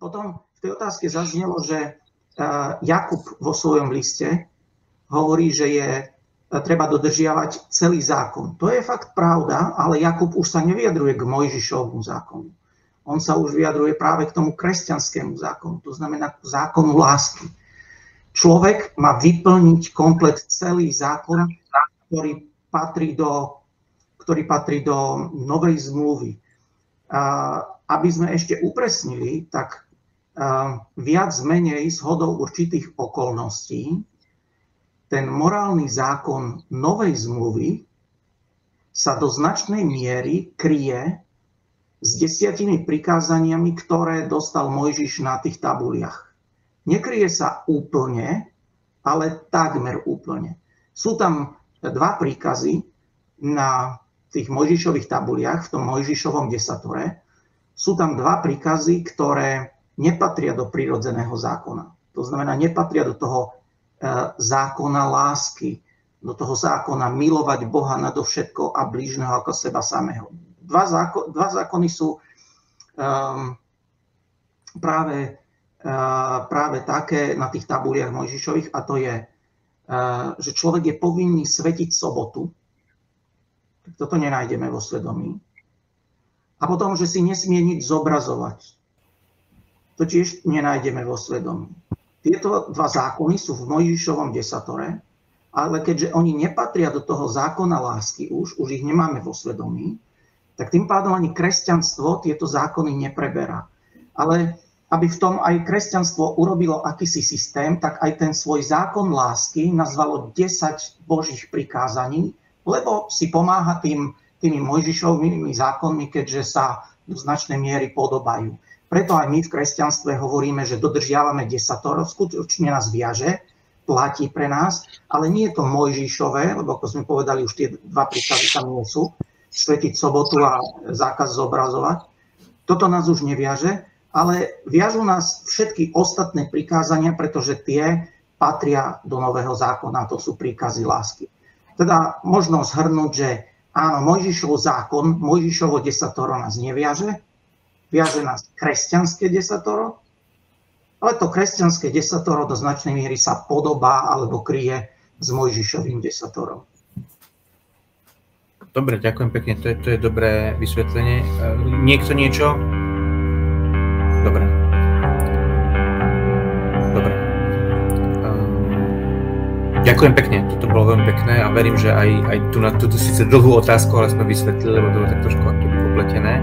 Potom v tej otázke zaznelo, že Jakub vo svojom liste hovorí, že je treba dodržiavať celý zákon. To je fakt pravda, ale Jakub už sa nevyjadruje k Mojžišovmu zákonu. On sa už vyjadruje práve k tomu kresťanskému zákonu, to znamená k zákonu lásky. Človek má vyplniť komplet celý zákon, ktorý patrí do novej zmluvy. Aby sme ešte upresnili, tak viac menej zhodou určitých okolností ten morálny zákon novej zmluvy sa do značnej miery kryje s 10 prikázaniami, ktoré dostal Mojžiš na tých tabuliach. Nekryje sa úplne, ale takmer úplne. Sú tam 2 príkazy na tých Mojžišových tabuliach, v tom Mojžišovom desatore. Sú tam 2 príkazy, ktoré nepatria do prirodzeného zákona. To znamená, nepatria do toho zákona lásky, do toho zákona milovať Boha nadovšetko a blížneho ako seba samého. Dva zákony sú práve také na tých tabuliach Mojžišových, a to je, že človek je povinný svetiť sobotu. Toto nenájdeme vo svedomí. A potom, že si nesmie nič zobrazovať. To tiež nenájdeme vo svedomí. Tieto 2 zákony sú v Mojžišovom desatore, ale keďže oni nepatria do toho zákona lásky už ich nemáme vo svedomí, tak tým pádom ani kresťanstvo tieto zákony nepreberá. Ale aby v tom aj kresťanstvo urobilo akýsi systém, tak aj ten svoj zákon lásky nazvalo 10 Božích prikázaní, lebo si pomáha tými Mojžišovými zákonmi, keďže sa do značnej miery podobajú. Preto aj my v kresťanstve hovoríme, že dodržiavame desatoro, skutočne nás viaže, platí pre nás, ale nie je to Mojžišové, lebo ako sme povedali, už tie 2 príkazy tam nie sú, svetiť sobotu a zákaz zobrazovať. Toto nás už neviaže, ale viažú nás všetky ostatné prikázania, pretože tie patria do nového zákona, to sú príkazy lásky. Teda možno zhrnúť, že áno, Mojžišov zákon, Mojžišovo desatoro nás neviaže, viaže nás kresťanské desatoro, ale to kresťanské desatoro do značnej miery sa podobá alebo kryje s Mojžišovým desatorom. Dobre, ďakujem pekne, to je dobré vysvetlenie. Niekto niečo? Dobre. Ďakujem pekne, toto bolo veľmi pekné a verím, že aj tu na túto síce dlhú otázku, ale sme vysvetlili, lebo to bolo tak trošku popletené.